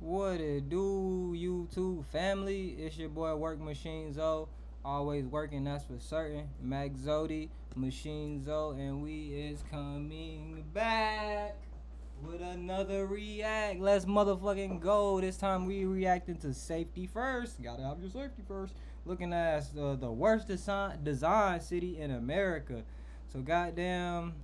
What it do, YouTube family? It's your boy MachineZo. Always working, that's for certain. MachZody, MachineZo, and we is coming back with another react. Let's motherfucking go. This time we reacting to safety first. Gotta have your safety first. Looking at the worst design city in America. So goddamn,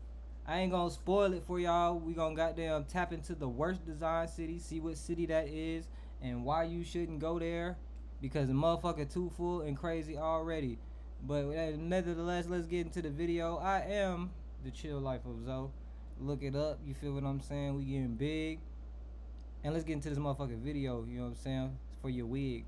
I ain't gonna spoil it for y'all. We gonna goddamn tap into the worst design city, see what city that is, and why you shouldn't go there, because the motherfucker too full and crazy already. But nevertheless, let's get into the video. I am the Chill Life of Zoe. Look it up, you feel what I'm saying? We getting big. And let's get into this motherfucking video, you know what I'm saying? For your wig.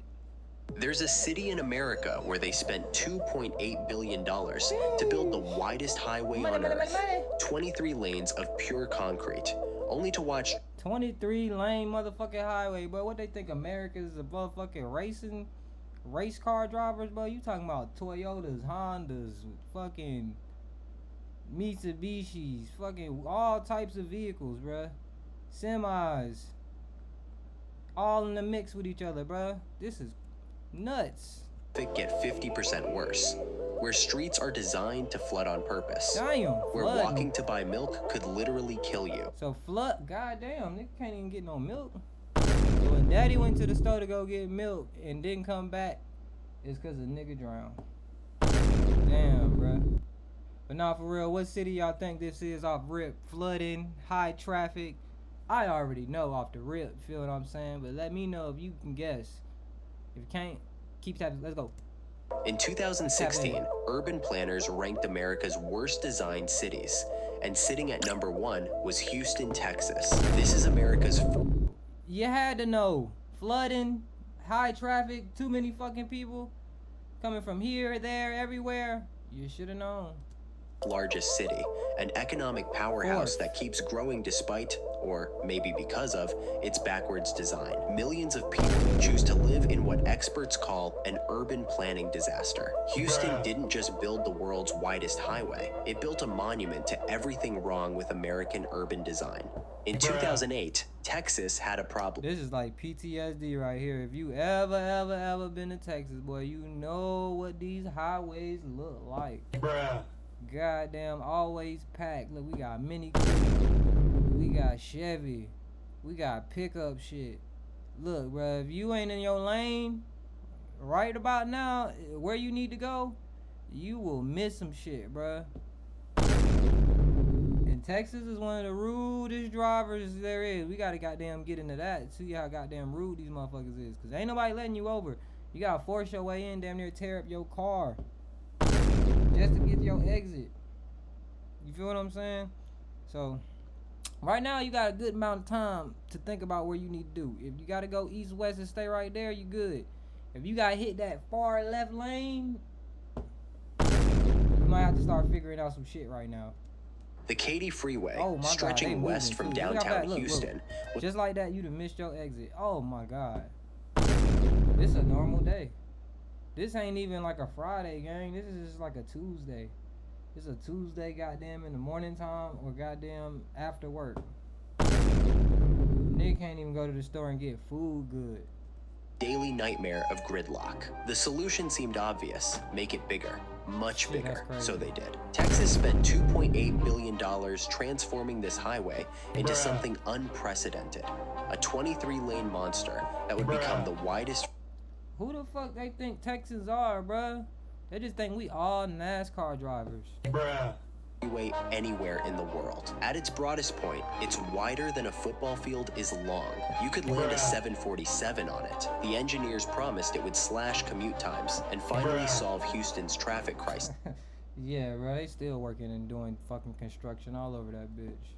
There's a city in America where they spent $2.8 billion to build the widest highway on Earth. 23 lanes of pure concrete, only to watch 23 lane motherfucking highway, bro. What they think America is above fucking race car drivers, bro? You talking about Toyotas, Hondas, fucking Mitsubishis, fucking all types of vehicles, bro. Semis, all in the mix with each other, bro. This is nuts. Get 50% worse, where streets are designed to flood on purpose. Damn, where walking to buy milk could literally kill you. So flood, goddamn, nigga can't even get no milk. So when daddy went to the store to go get milk and didn't come back, it's cause a nigga drowned. Damn, bruh. But nah, for real, what city y'all think this is off rip? Flooding, high traffic. I already know off the rip, feel what I'm saying? But let me know if you can guess. If you can't, keep tapping. Let's go. In 2016, urban planners ranked America's worst designed cities, and sitting at number 1 was Houston, Texas. This is America's... You had to know. Flooding, high traffic, too many fucking people coming from here, there, everywhere. You should have known. Largest city, an economic powerhouse that keeps growing despite, or maybe because of, its backwards design. Millions of people choose to live in what experts call an urban planning disaster. Houston didn't just build the world's widest highway, it built a monument to everything wrong with American urban design. In 2008, Texas had a problem. This is like PTSD right here. If you ever been to Texas, boy, you know what these highways look like. Goddamn, always packed. Look, we got Mini Cooper, we got Chevy, we got pickup shit. Look, bro, if you ain't in your lane right about now, where you need to go, you will miss some shit, bro. And Texas is one of the rudest drivers there is. We gotta goddamn get into that. See how goddamn rude these motherfuckers is. Cause ain't nobody letting you over. You gotta force your way in, damn near tear up your car just to get your exit. You feel what I'm saying? So right now you got a good amount of time to think about where you need to do. If you gotta go east west and stay right there, you good. If you gotta hit that far left lane, you might have to start figuring out some shit right now. The Katy Freeway, stretching God, west from downtown Houston. Look. Just like that, you'd have missed your exit. Oh my God. This is a normal day. This ain't even like a Friday, gang. This is just like a Tuesday. It's a Tuesday, goddamn, in the morning time or goddamn after work. Nigga can't even go to the store and get food good. Daily nightmare of gridlock. The solution seemed obvious. Make it bigger. Much bigger. So they did. Texas spent $2.8 billion transforming this highway into something unprecedented. A 23-lane monster that would become the widest... Who the fuck they think Texans are, bruh? They just think we all NASCAR drivers. Freeway anywhere in the world. At its broadest point, it's wider than a football field is long. You could land a 747 on it. The engineers promised it would slash commute times and finally solve Houston's traffic crisis. Yeah, bro, they still working and doing fucking construction all over that bitch.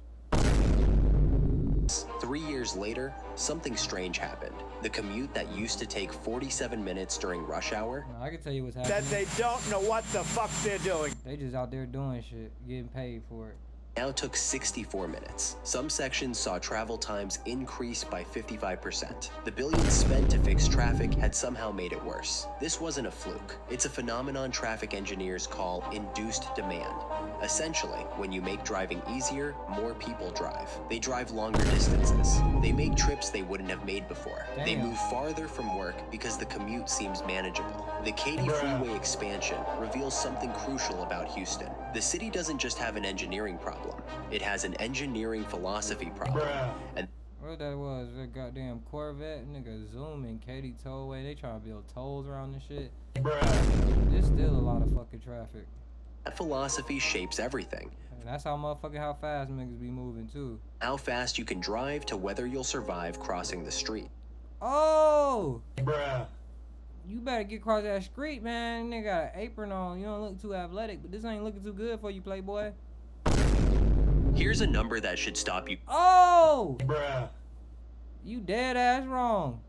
3 years later, something strange happened. The commute that used to take 47 minutes during rush hour... No, I can tell you what's happening. That they don't know what the fuck they're doing. They just out there doing shit, getting paid for it. Now took 64 minutes. Some sections saw travel times increase by 55%. The billions spent to fix traffic had somehow made it worse. This wasn't a fluke. It's a phenomenon traffic engineers call induced demand. Essentially, when you make driving easier, more people drive. They drive longer distances. They make trips they wouldn't have made before. Damn. They move farther from work because the commute seems manageable. The Katy Freeway expansion reveals something crucial about Houston. The city doesn't just have an engineering problem, it has an engineering philosophy problem. And What that was, that goddamn Corvette, nigga zooming, Katy Tollway, they trying to build tolls around this shit. There's still a lot of fucking traffic. that philosophy shapes everything. And that's how fast niggas be moving too. How fast you can drive to whether you'll survive crossing the street. Oh! You better get across that street, man. Nigga got an apron on. You don't look too athletic, but this ain't looking too good for you, playboy. Here's a number that should stop you. Oh! You dead ass wrong.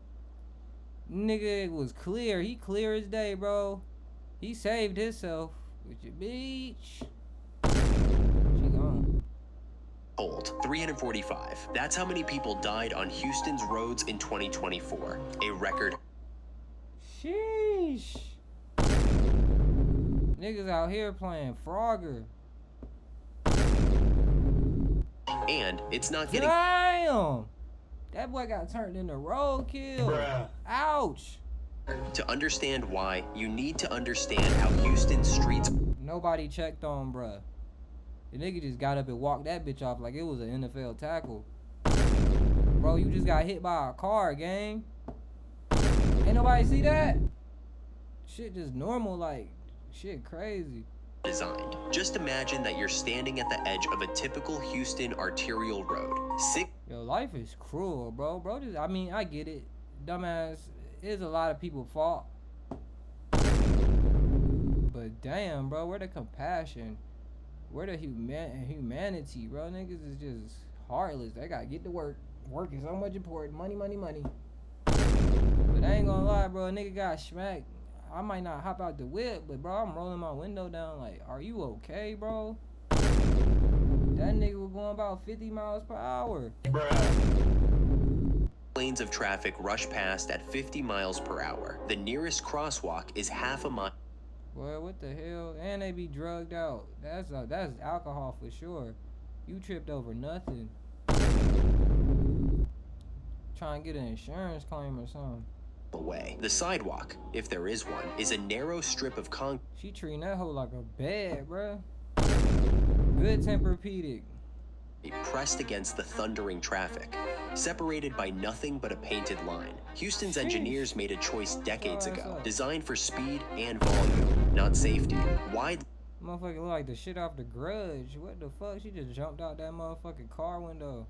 Nigga was clear. He clear as day, bro. He saved himself with your bitch. She gone. Old 345. That's how many people died on Houston's roads in 2024. A record. Sheesh. Niggas out here playing Frogger. And it's not getting. Damn! That boy got turned into roadkill. Ouch! To understand why, you need to understand how Houston's streets. Nobody checked on bruh. The nigga just got up and walked that bitch off like it was an NFL tackle. Bro, you just got hit by a car, gang. Ain't nobody see that? Shit just normal, like, shit crazy. Designed. Just imagine that you're standing at the edge of a typical Houston arterial road. Yo, life is cruel, bro. Just, I mean, I get it. Dumbass, it's a lot of people's fault. But damn, bro, where the compassion? Where the humanity, bro? Niggas is just heartless. They gotta get to work. Work is so much important. Money, money, money. But I ain't gonna lie, bro. A nigga got smacked. I might not hop out the whip, but bro, I'm rolling my window down like, are you okay, bro? That nigga was going about 50 miles per hour. Lanes of traffic rush past at 50 miles per hour. The nearest crosswalk is half a mile. Boy, what the hell? And they be drugged out. That's alcohol for sure. You tripped over nothing. Trying to get an insurance claim or something. Away. The sidewalk, if there is one, is a narrow strip of concrete. She treating that hoe like a bed, bruh. Good Tempur-Pedic. Pressed against the thundering traffic, separated by nothing but a painted line. Houston's engineers made a choice decades ago, designed for speed and volume, not safety. Wide Motherfucker look like the shit off The Grudge. What the fuck? She just jumped out that motherfucking car window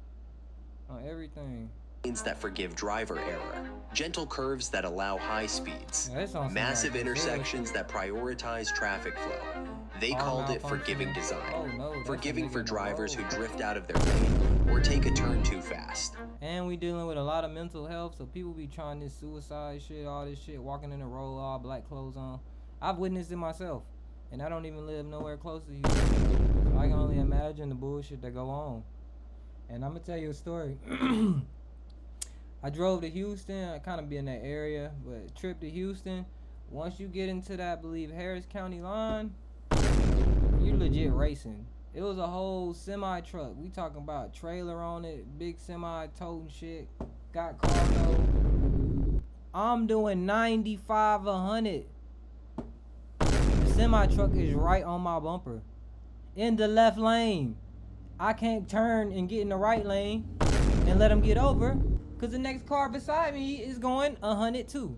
on everything. lanes that forgive driver error, gentle curves that allow high speeds, Yeah, that sounds massive like intersections that prioritize traffic flow. They called it forgiving design. Oh, no, that's Forgiving a nigga for in the drivers who road. drift out of their lane or take a turn too fast. And we dealing with a lot of mental health, so people be trying this suicide shit, all this shit, walking in the road, all black clothes on. I've witnessed it myself, and I don't even live nowhere close to you. So I can only imagine the bullshit that go on. And I'm gonna tell you a story. I drove to Houston. I kind of be in that area, but trip to Houston. Once you get into that, I believe Harris County line, you're legit racing. It was a whole semi truck. We talking about trailer on it, big semi toting shit. Got cargo. I'm doing 95, 100. The semi truck is right on my bumper, in the left lane. I can't turn and get in the right lane and let them get over, cause the next car beside me is going 100 too.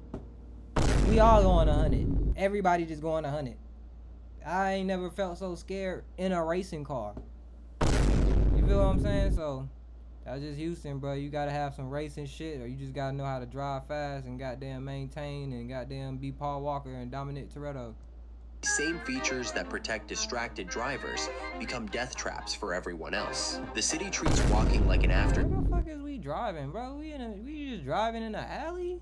We all going 100. Everybody just going 100. I ain't never felt so scared in a racing car. You feel what I'm saying? So that's just Houston, bro. You gotta have some racing shit, or you just gotta know how to drive fast and goddamn maintain and goddamn be Paul Walker and Dominic Toretto. Same features that protect distracted drivers become death traps for everyone else. The city treats walking like an after. Where the fuck is we driving, bro? We just driving in an alley?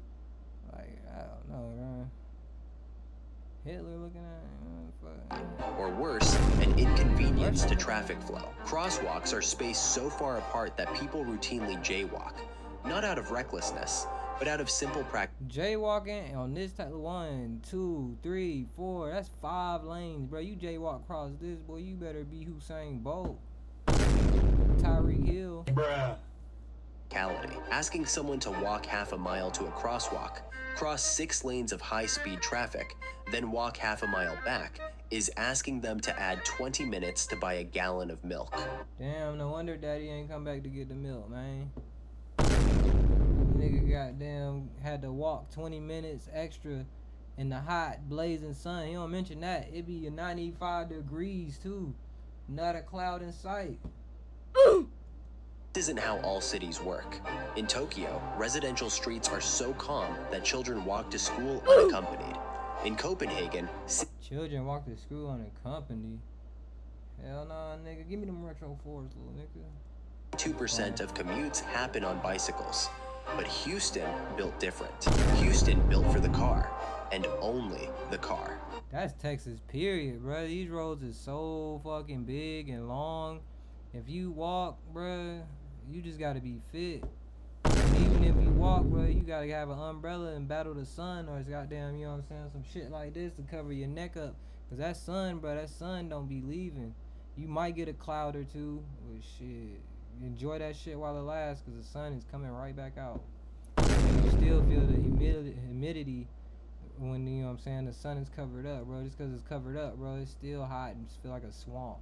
Like, I don't know, man. Hitler looking at fuck. Or worse, an inconvenience to traffic flow. Crosswalks are spaced so far apart that people routinely jaywalk, not out of recklessness, But out of simple practice, Jaywalking on this type of 1, 2, 3, 4, that's 5 lanes, bro. You jaywalk across this, boy, you better be Usain Bolt, Tyreek Hill. Bruh. asking someone to walk half a mile to a crosswalk, cross 6 lanes of high-speed traffic, then walk half a mile back, is asking them to add 20 minutes to buy a gallon of milk. Damn, no wonder daddy ain't come back to get the milk, man. Nigga goddamn had to walk 20 minutes extra in the hot blazing sun. He don't mention that. It be 95 degrees too. Not a cloud in sight. This isn't how all cities work. In Tokyo, residential streets are so calm that children walk to school unaccompanied. In Copenhagen, Children walk to school unaccompanied. Hell nah, nigga. Give me them retro 4s, little nigga. 2% of commutes happen on bicycles. But Houston built different. Houston built for the car, and only the car. That's Texas, period, bro. These roads is so fucking big and long. If you walk, bro, you just gotta be fit. And even if you walk, bro, you gotta have an umbrella and battle the sun, or it's goddamn, you know what I'm saying, some shit like this to cover your neck up. Cause that sun, bro, that sun don't be leaving. You might get a cloud or two, but shit, enjoy that shit while it lasts, cause the sun is coming right back out. And you still feel the humidity when, you know what I'm saying, the sun is covered up, bro. Just cause it's covered up, bro, it's still hot and just feel like a swamp.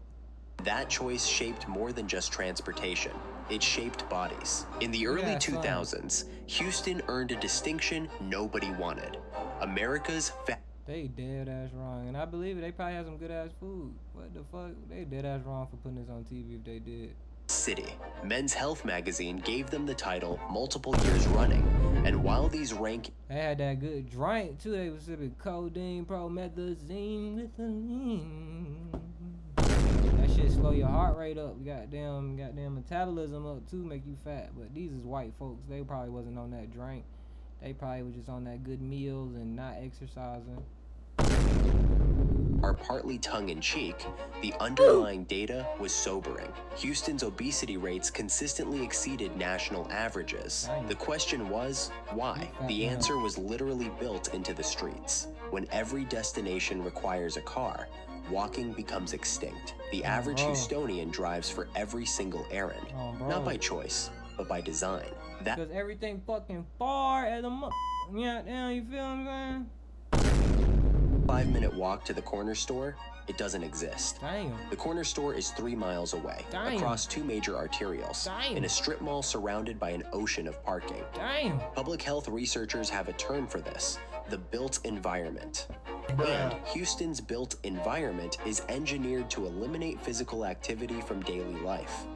That choice shaped more than just transportation. It shaped bodies. In the early 2000s, Houston earned a distinction nobody wanted. America's They dead ass wrong, and I believe it. They probably have some good ass food. What the fuck? They dead ass wrong for putting this on TV if they did. City. Men's Health magazine gave them the title multiple years running, and while these rank, they had that good drink too. They was sipping codeine, promethazine, lithium. That shit slow your heart rate up. Goddamn metabolism up too, make you fat. But these is white folks. They probably wasn't on that drink. They probably was just on that good meals and not exercising. are partly tongue-in-cheek, the underlying data was sobering. Houston's obesity rates consistently exceeded national averages. The question was, why? The answer was literally built into the streets. When every destination requires a car, walking becomes extinct. The average Houstonian drives for every single errand, not by choice, but by design. Because everything fucking far at the yeah, damn, you feel what I'm saying? 5-minute walk to the corner store, it doesn't exist. Damn. The corner store is 3 miles away, across 2 major arterials, in a strip mall surrounded by an ocean of parking. Damn. Public health researchers have a term for this, the built environment. And Houston's built environment is engineered to eliminate physical activity from daily life.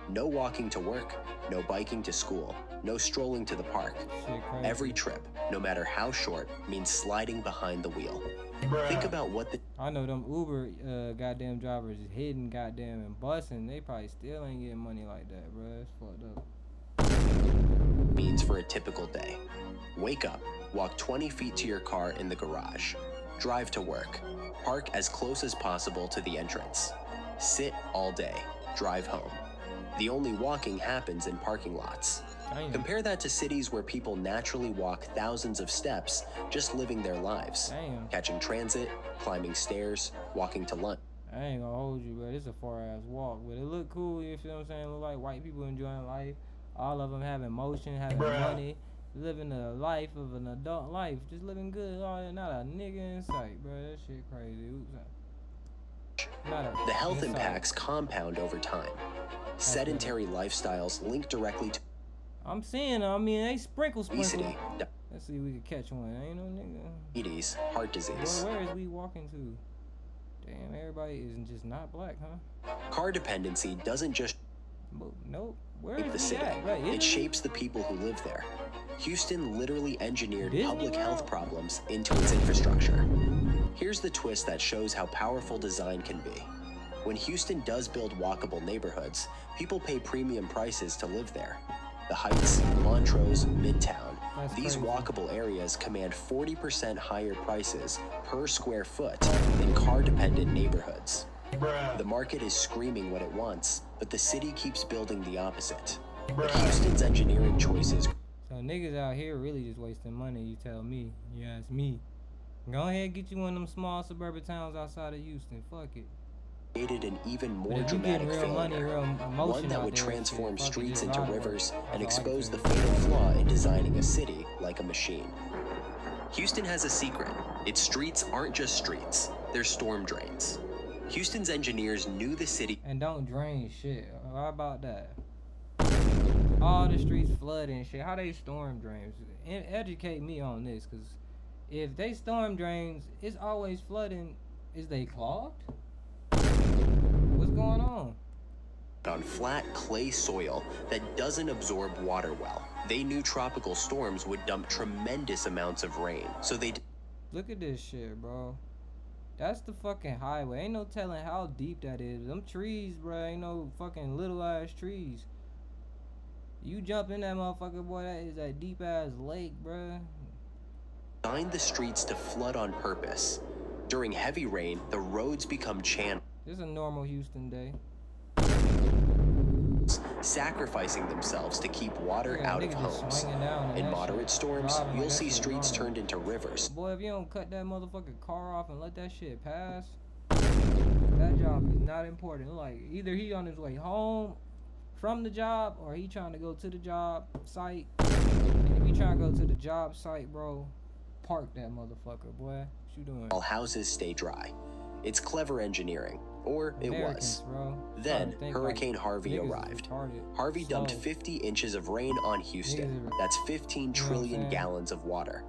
No walking to work, no biking to school, no strolling to the park. Every trip, no matter how short, means sliding behind the wheel. Think about what the I know them Uber goddamn drivers is hitting goddamn and busting. They probably still ain't getting money like that, bro. It's fucked up. Means for a typical day. Wake up, walk 20 feet to your car in the garage. Drive to work. Park as close as possible to the entrance. Sit all day. Drive home. The only walking happens in parking lots. Damn. Compare that to cities where people naturally walk thousands of steps just living their lives. Damn. Catching transit, climbing stairs, walking to lunch. I ain't gonna hold you, bro. It's a far ass walk, but it look cool. You feel what I'm saying? Look like white people enjoying life. All of them having motion, having money, living a life of an adult life, just living good. Oh, not a nigga in sight, bro. That shit crazy. The health impacts compound over time. Sedentary lifestyles link directly to I'm seeing, I mean, they sprinkle. obesity, Let's see if we can catch one. Ain't no nigga. diabetes, heart disease. Where is we walking to? Damn, everybody isn't just not black, huh? Car dependency doesn't just Nope. Where shape is the we city, at? Right, it shapes the people who live there. Houston literally engineered Disney public World? health problems into its infrastructure. Here's the twist that shows how powerful design can be. When Houston does build walkable neighborhoods, people pay premium prices to live there. The Heights, Montrose, Midtown. These walkable areas command 40% higher prices per square foot than car-dependent neighborhoods. The market is screaming what it wants, but the city keeps building the opposite. But Houston's engineering choices So Niggas out here really just wasting money, you tell me. You ask me. Go ahead and get you one of them small suburban towns outside of Houston. Fuck it. Created an even But more if you getting dramatic real money, failure. real One emotion that out would there and transform shit, fuck it, streets just into ride with it. rivers That's and all I can expose the tell you. fatal flaw in designing a city like a machine. Houston has a secret. Its streets aren't just streets, they're storm drains. Houston's engineers knew the city And don't drain shit. How about that? All the streets flooding and shit. How they storm drains? Educate me on this, cause if they storm drains, it's always flooding. Is they clogged? What's going on? on flat clay soil that doesn't absorb water well. They knew tropical storms would dump tremendous amounts of rain, so they Look at this shit, bro. That's the fucking highway. Ain't no telling how deep that is. Them trees, bro, ain't no fucking little ass trees. You jump in that motherfucker, boy, that is a deep ass lake, bro. designed the streets to flood on purpose. During heavy rain, the roads become channels, This is a normal Houston day. sacrificing themselves to keep water Yeah, out of niggas just homes. swinging down and In that moderate shit storms, driving like you'll that see shit streets normal. turned into rivers. Boy, if you don't cut that motherfucking car off and let that shit pass, that job is not important. Like, either he on his way home from the job or he trying to go to the job site. And if he trying to go to the job site, bro, park that motherfucker, boy. What you doing? While houses stay dry. It's clever engineering, or it Americans, was. bro. Then, Trying to think Hurricane like Harvey niggas is arrived. retarded. Harvey dumped Slow. 50 inches of rain on Houston. Niggas are- That's 15 You know what I'm trillion saying? gallons of water.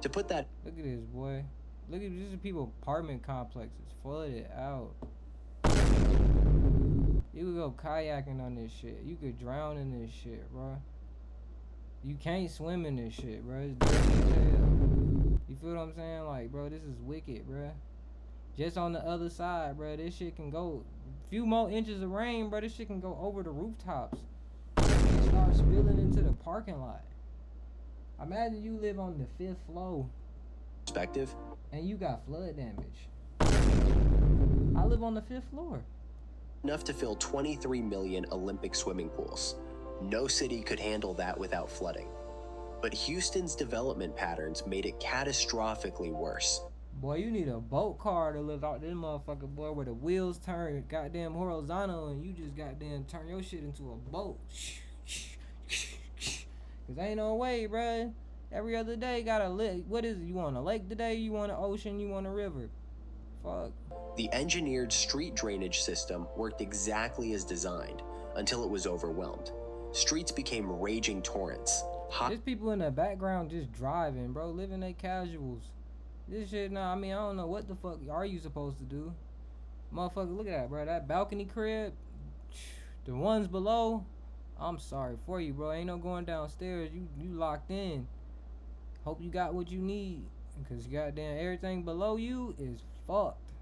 To put that Look at this, boy. Look at this is people apartment complexes flooded out. You could go kayaking on this shit. You could drown in this shit, bro. You can't swim in this shit, bro. It's dirty as hell. You feel what I'm saying? Like, bro, this is wicked, bro. Just on the other side, bro, this shit can go a few more inches of rain, bro. This shit can go over the rooftops and start spilling into the parking lot. Imagine you live on the 5th floor perspective, and you got flood damage. I live on the 5th floor. enough to fill 23 million Olympic swimming pools. No city could handle that without flooding. But Houston's development patterns made it catastrophically worse. Boy, you need a boat car to live out this motherfucker, boy, where the wheels turn goddamn horizontal and you just goddamn turn your shit into a boat. Cause ain't no way, bruh. Every other day got a lake. What is it? You want a lake today? You want an ocean? You want a river? Fuck. The engineered street drainage system worked exactly as designed until it was overwhelmed. Streets became raging torrents. There's people in the background just driving, bro, living they casuals. This shit, nah, I mean, I don't know what the fuck are you supposed to do? Motherfucker, look at that, bro. That balcony crib, the ones below, I'm sorry for you, bro. Ain't no going downstairs. You locked in. Hope you got what you need. Because goddamn everything below you is fucked.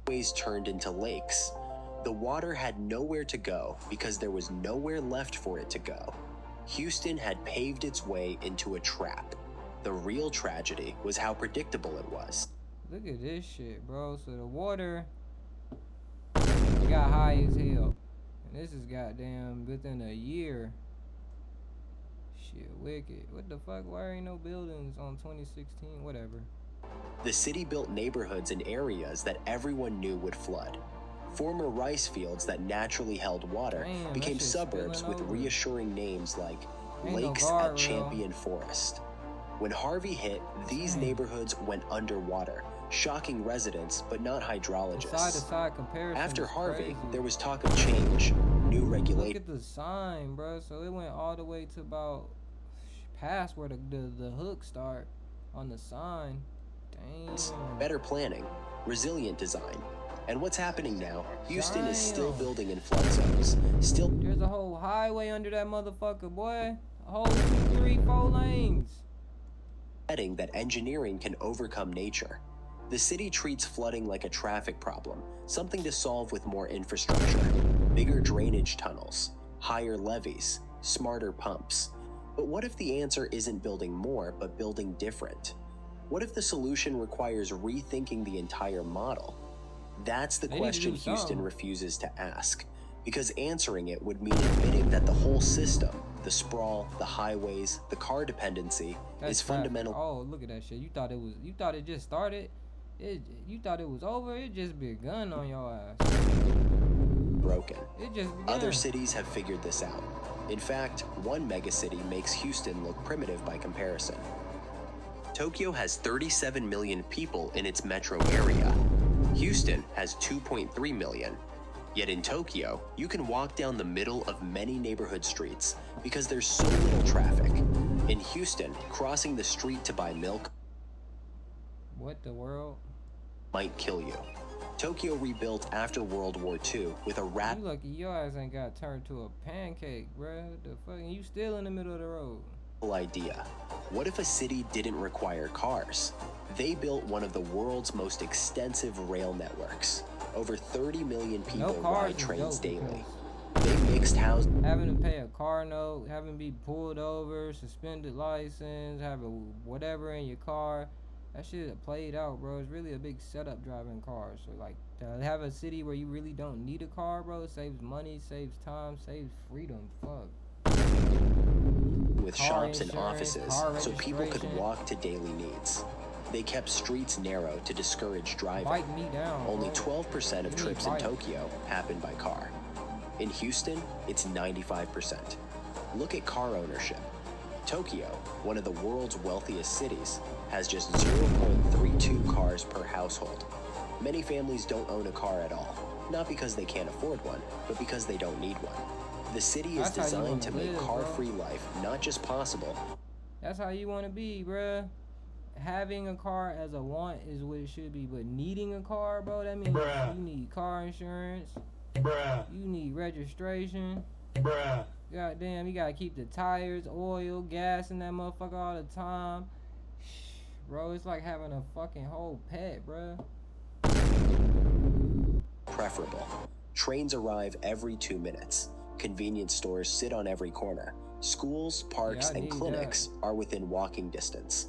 Ways turned into lakes. The water had nowhere to go because there was nowhere left for it to go. Houston had paved its way into a trap. The real tragedy was how predictable it was. Look at this shit, bro. So the water got high as hell. And this is goddamn within a year. Shit, wicked. What the fuck? Why ain't no buildings on 2016? Whatever. The city built neighborhoods in areas that everyone knew would flood. Former rice fields that naturally held water Damn, that became shit's suburbs spilling with over. reassuring names like Ain't no Lakes guardrail. at Champion Forest. When Harvey hit, these Damn. neighborhoods went underwater, shocking residents but not The hydrologists. side-to-side comparison After is Harvey, crazy. there was talk of change, new Look regulations. at the sign, bro. So it went all the way to about past where the hook start on the sign. Damn. Better planning, resilient design. And what's happening now? Houston is still Damn. building in flood zones. Still There's a whole highway under that motherfucker, boy. A whole 2, 3, 4 lanes. betting that engineering can overcome nature. The city treats flooding like a traffic problem, something to solve with more infrastructure. Bigger drainage tunnels, higher levees, smarter pumps. But what if the answer isn't building more, but building different? What if the solution requires rethinking the entire model? That's the They need to question do Houston something. refuses to ask, because answering it would mean admitting that the whole system, The sprawl, the highways, the car dependency That's is traffic. fundamental. Oh, look at that shit. You thought it just started. You thought it was over. It just begun on your ass. Broken. It just began. Other cities have figured this out. In fact, one megacity makes Houston look primitive by comparison. Tokyo has 37 million people in its metro area. Houston has 2.3 million. Yet in Tokyo, you can walk down the middle of many neighborhood streets because there's so little traffic. In Houston, crossing the street to buy milk What the world? might kill you. Tokyo rebuilt after World War II with a You lucky your ass ain't got turned to a pancake, bruh. The fucking you still in the middle of the road. idea. What if a city didn't require cars? They built one of the world's most extensive rail networks. Over 30 million people ride trains daily. They mixed housing. Having to pay a car note, having to be pulled over, suspended license, having whatever in your car. That shit played out, bro. It's really a big setup driving cars. So like to have a city where you really don't need a car, bro, it saves money, saves time, saves freedom. Fuck. With shops and offices, so people could walk to daily needs. They kept streets narrow to discourage driving. Bite me down, Only bro. 12% of trips in Tokyo happen by car. In Houston, it's 95%. Look at car ownership. Tokyo, one of the world's wealthiest cities, has just 0.32 cars per household. Many families don't own a car at all, not because they can't afford one, but because they don't need one. The city is That's how you designed wanna to make live, car-free life not just possible. That's how you want to be, bruh. Having a car as a want is what it should be, but needing a car, bro, that means you need car insurance. You need registration. Goddamn, you gotta keep the tires, oil, gas in that motherfucker all the time. Bro, it's like having a fucking whole pet, bro. Preferable. Trains arrive every 2 minutes. Convenience stores sit on every corner. Schools, parks, and clinics are within walking distance.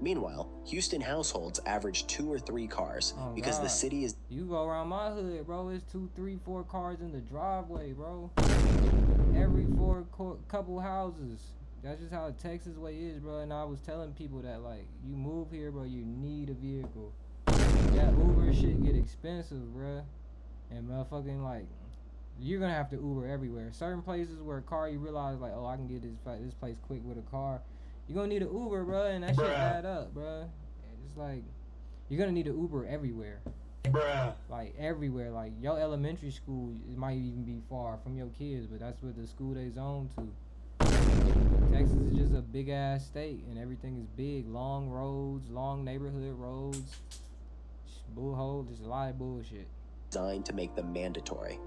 Meanwhile, Houston households average 2 or 3 cars because the city is... You go around my hood, bro, it's 2, 3, 4 cars in the driveway, bro. Every couple houses. That's just how Texas way is, bro. And I was telling people that, like, you move here, bro, you need a vehicle. That Uber shit get expensive, bro. And motherfucking, like, you're gonna have to Uber everywhere. Certain places where a car, you realize, like, oh, I can get this place quick with a car. You're gonna need an Uber, bro, and that shit add up, bro. It's like, you're gonna need an Uber everywhere. Like, everywhere. Like, your elementary school, it might even be far from your kids, but that's what the school they zone to. Texas is just a big ass state, and everything is big. Long roads, long neighborhood roads. Bullhole, just a lot of bullshit. Designed to make them mandatory.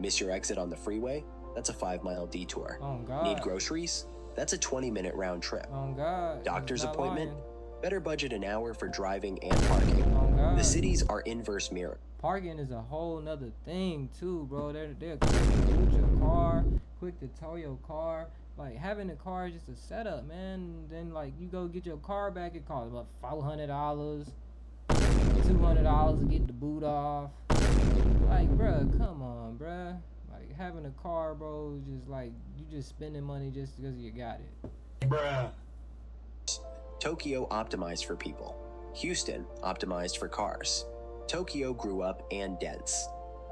Miss your exit on the freeway? That's a 5-mile detour. Oh, God. Need groceries? That's a 20-minute round trip. Oh, God. Doctor's appointment? Lying. Better budget an hour for driving and parking. Oh, God. The cities are inverse mirror. Parking is a whole nother thing too, bro. They're quick to boot your car, quick to tow your car. Like, having a car is just a setup, man. Then like you go get your car back, it costs about $400, $200 to get the boot off. Like, bro, come on, bro. Like, having a car, bro, is just like you just spending money just because you got it. Tokyo optimized for people. Houston optimized for cars. Tokyo grew up and dense.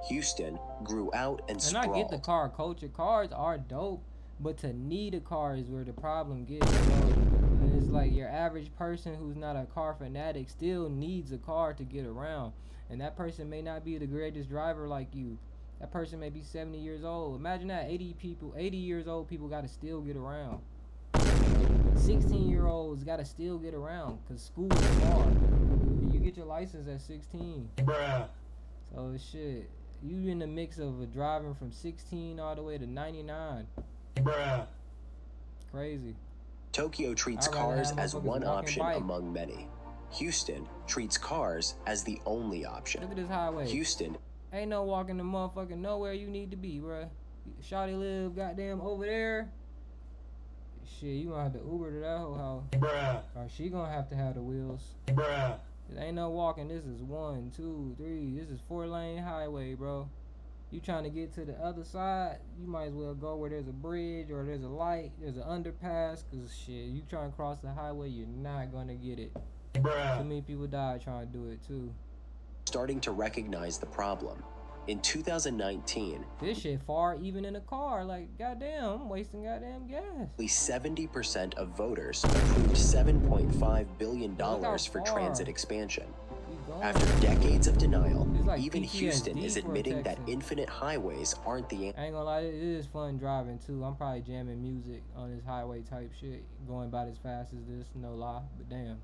Houston grew out and sprawled. And I get the car culture. Cars are dope, but to need a car is where the problem gets, bro. And it's like your average person who's not a car fanatic still needs a car to get around. And that person may not be the greatest driver like you. That person may be 70 years old. Imagine that 80 years old people gotta still get around. 16-year-olds gotta still get around because school is far. And you get your license at 16. So shit, you in the mix of driving from 16 all the way to 99. Crazy. Tokyo treats cars as one option among many. Houston treats cars as the only option. Look at this highway. Houston ain't no walking the motherfucking nowhere you need to be, bruh. Shawty live goddamn over there. Shit, you gonna have to Uber to that whole house. Or she gonna have to have the wheels. It ain't no walking. This is 1, 2, 3. This is 4-lane highway, bro. You trying to get to the other side, you might as well go where there's a bridge or there's a light, there's an underpass, cause shit, you trying to cross the highway, you're not gonna get it. Bruh. Too many people died trying to do it too. Starting to recognize the problem. In 2019, this shit far even in a car, like goddamn, I'm wasting goddamn gas. At least 70% of voters approved $7.5 billion for transit expansion. After decades of denial, like even PTSD Houston is admitting that infinite highways aren't the answer. I ain't gonna lie, it is fun driving too. I'm probably jamming music on this highway type shit, going about as fast as this, no lie, but damn.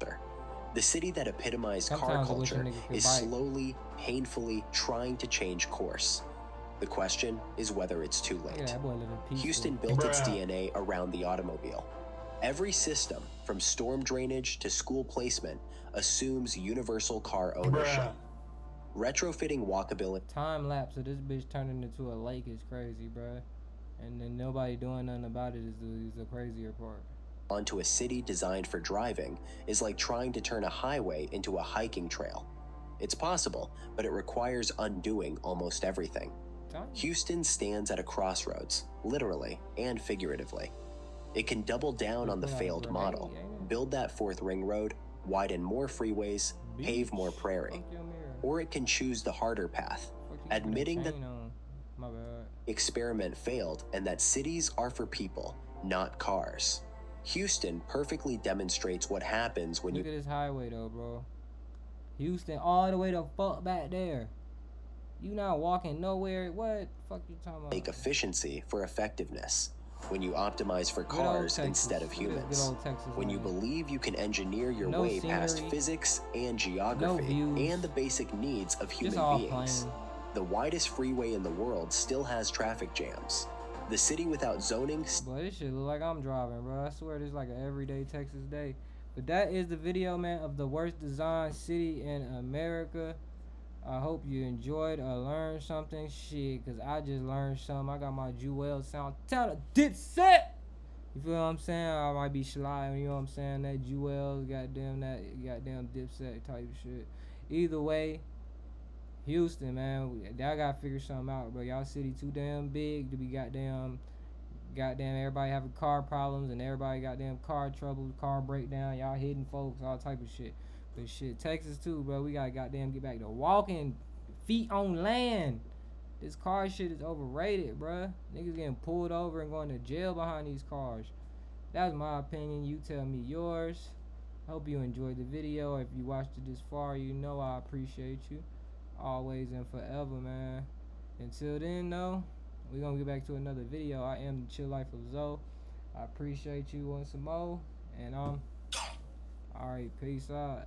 The city that epitomized Sometimes car culture is slowly, painfully trying to change course. The question is whether it's too late. Houston built its DNA around the automobile. Every system, from storm drainage to school placement, assumes universal car ownership. Retrofitting walkability. Time lapse of this bitch turning into a lake is crazy, bruh. And then nobody doing nothing about it is the crazier part. Onto a city designed for driving is like trying to turn a highway into a hiking trail. It's possible, but it requires undoing almost everything. Houston stands at a crossroads, literally and figuratively. It can double down on the failed model, build that fourth ring road, widen more freeways, pave more prairie. Or it can choose the harder path, admitting that the experiment failed and that cities are for people, not cars. Houston perfectly demonstrates what happens when Look at this highway though, bro. Houston all the way the fuck back there. You not walking nowhere. What fuck you talking about? Make efficiency for effectiveness. When you optimize for cars instead of humans. When you believe you can engineer your way past physics and geography and the basic needs of human beings. The widest freeway in the world still has traffic jams. The city without zoning. Boy, this shit look like I'm driving, bro. I swear this is like an everyday Texas day. But that is the video, man, of the worst designed city in America. I hope you enjoyed or learned something. Shit, cause I just learned something. I got my Jewel sound talent dipset. You feel what I'm saying? I might be sly, you know what I'm saying? That Jewel, goddamn dipset type shit. Either way, Houston, man, y'all gotta figure something out, bro. Y'all city too damn big to be goddamn everybody having car problems and everybody goddamn car trouble, car breakdown. Y'all hitting folks, all type of shit. But shit, Texas too, bro. We gotta goddamn get back to walking feet on land. This car shit is overrated, bro. Niggas getting pulled over and going to jail behind these cars. That's my opinion. You tell me yours. Hope you enjoyed the video. If you watched it this far, you know I appreciate you. Always and forever, man. Until then, though, we're gonna get back to another video. I am the Chill Life of Zoe. I appreciate you once more. And alright, peace out.